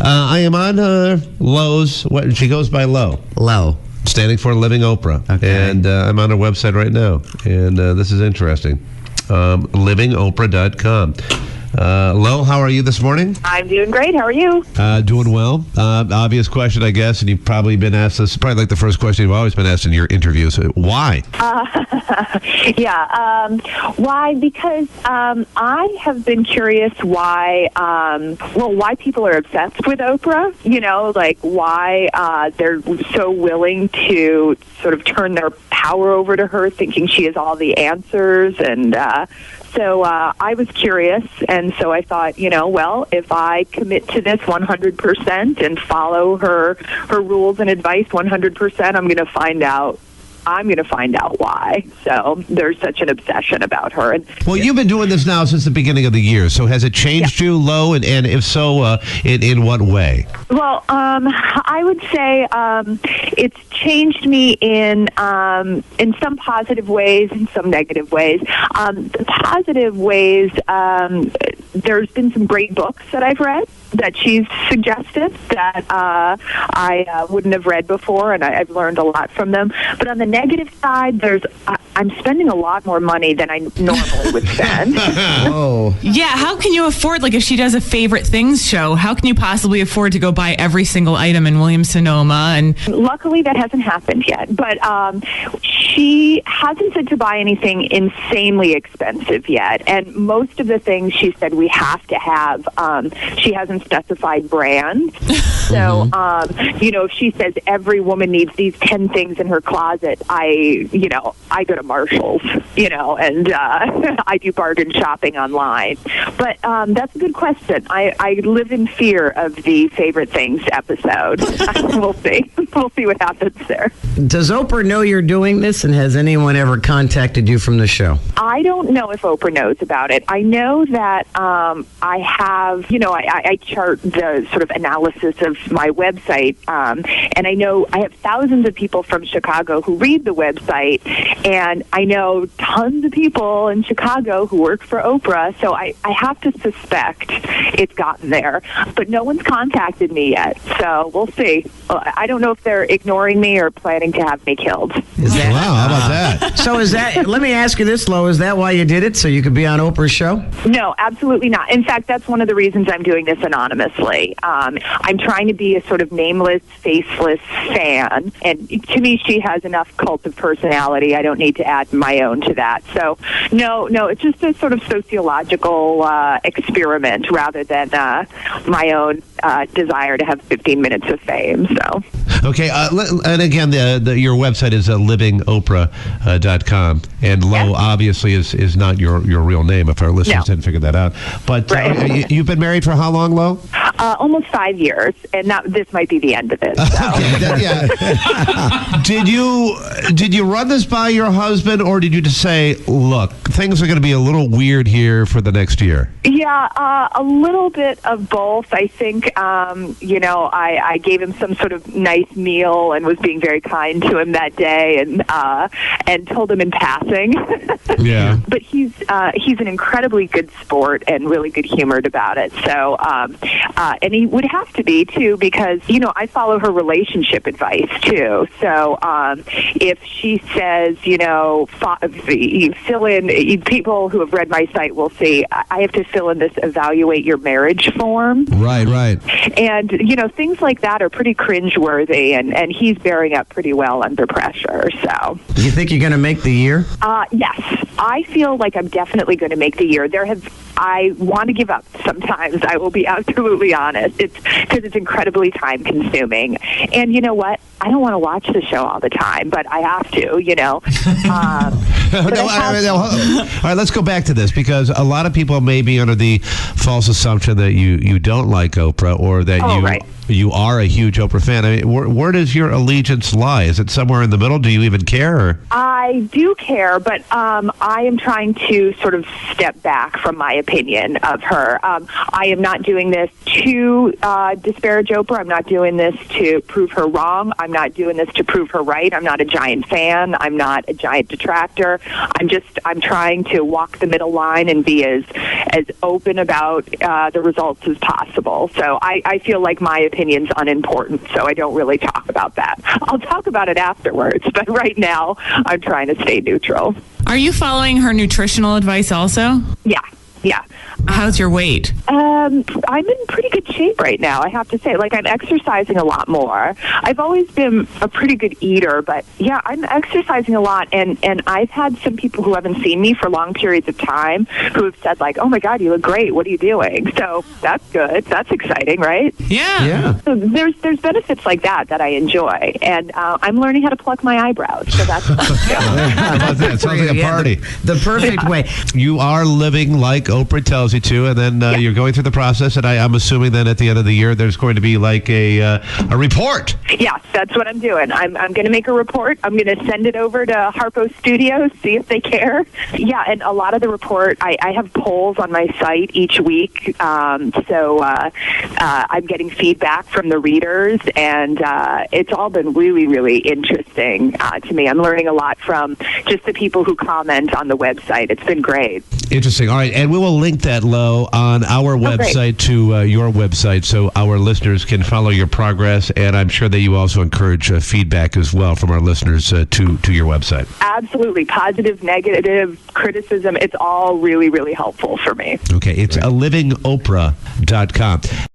I am on Lowe's. What she goes by Low. Low. Standing for Living Oprah. Okay. And I'm on her website right now. And this is interesting. livingoprah.com. Lo, how are you this morning? I'm doing great. How are you? Doing well. Obvious question, I guess, and you've probably been asked this, probably like the first question you've always been asked in your interviews. Why? Why? Because I have been curious why people are obsessed with Oprah. You know, like why they're so willing to sort of turn their power over to her, thinking she has all the answers. And so I was curious, and so I thought, if I commit to this 100% and follow her rules and advice 100%, I'm going to find out why. So there's such an obsession about her. Well, you've been doing this now since the beginning of the year. So has it changed you, Lo? And if so, in what way? Well, I would say it's changed me in some positive ways and some negative ways. The positive ways, there's been some great books that I've read that she's suggested that I wouldn't have read before, and I've learned a lot from them. But on the negative side, I'm spending a lot more money than I normally would spend. Oh. Yeah, how can you afford, like if she does a favorite things show, how can you possibly afford to go buy every single item in Williams-Sonoma? And luckily that hasn't happened yet, but she hasn't said to buy anything insanely expensive yet, and most of the things she said we have to have, she hasn't specified brands. So, if she says every woman needs these 10 things in her closet, I go to Marshall's, and I do bargain shopping online. But that's a good question. I live in fear of the favorite things episode. We'll see. We'll see what happens there. Does Oprah know you're doing this, and has anyone ever contacted you from the show? I don't know if Oprah knows about it. I know that I have, I chart the sort of analysis of my website, and I know I have thousands of people from Chicago who read the website, and I know tons of people in Chicago who work for Oprah, so I have to suspect it's gotten there. But no one's contacted me yet, so we'll see. I don't know if they're ignoring me or planning to have me killed. Wow, how about that? So let me ask you this, Lo, is that why you did it, so you could be on Oprah's show? No, absolutely not. In fact, that's one of the reasons I'm doing this anonymously. I'm trying to be a sort of nameless, faceless fan, and to me, she has enough cult of personality. I don't need to add my own to that. So, no, it's just a sort of sociological experiment rather than my own desire to have 15 minutes of fame. So. Okay, and again, your website is livingoprah.com, and Lo obviously is not your real name, if our listeners didn't figure that out. But you've been married for how long, Lo? Almost 5 years, and this might be the end of it. So. Did you run this by your husband, or did you just say, look, things are going to be a little weird here for the next year? Yeah, a little bit of both. I think, I gave him some sort of nice meal and was being very kind to him that day, and told him in passing. Yeah. But he's an incredibly good sport and really good humored about it. So, and he would have to be too, because I follow her relationship advice too. So, if she says, fill in, people who have read my site will see I have to fill in this evaluate your marriage form. Right. And, things like that are pretty cringeworthy, and he's bearing up pretty well under pressure. So, you think you're going to make the year? Yes, I feel like I'm definitely going to make the year. I want to give up sometimes. I will be absolutely honest. It's because it's incredibly time consuming. And you know what? I don't want to watch the show all the time, but I have to, All right, let's go back to this, because a lot of people may be under the false assumption that you don't like Oprah, or that you are a huge Oprah fan. I mean, where does your allegiance lie? Is it somewhere in the middle? Do you even care? Or? I do care, but I am trying to sort of step back from my opinion of her. I am not doing this to disparage Oprah. I'm not doing this to prove her wrong. I'm not doing this to prove her right. I'm not a giant fan. I'm not a giant detractor. I'm trying to walk the middle line and be as open about the results as possible. So I feel like my opinion's unimportant, so I don't really talk about that. I'll talk about it afterwards, but right now I'm trying to stay neutral. Are you following her nutritional advice also? Yeah. How's your weight? I'm in pretty good shape right now, I have to say. Like, I'm exercising a lot more. I've always been a pretty good eater, but yeah, I'm exercising a lot. And I've had some people who haven't seen me for long periods of time who have said, like, oh my God, you look great. What are you doing? So that's good. That's exciting, right? Yeah. So there's benefits like that I enjoy. And I'm learning how to pluck my eyebrows. So that's That sounds like a party. The perfect way. You are living like Oprah tells you to, and then you're going through the process, and I'm assuming then at the end of the year there's going to be like a report. Yeah, that's what I'm doing. I'm going to make a report. I'm going to send it over to Harpo Studios, see if they care. Yeah, and a lot of the report, I have polls on my site each week, so I'm getting feedback from the readers, and it's all been really, really interesting to me. I'm learning a lot from just the people who comment on the website. It's been great. Interesting. All right, and we will link that, Lo, on our website to your website so our listeners can follow your progress, and I'm sure that you also encourage feedback as well from our listeners to your website. Absolutely. Positive, negative, criticism, it's all really, really helpful for me. Okay, it's alivingoprah.com.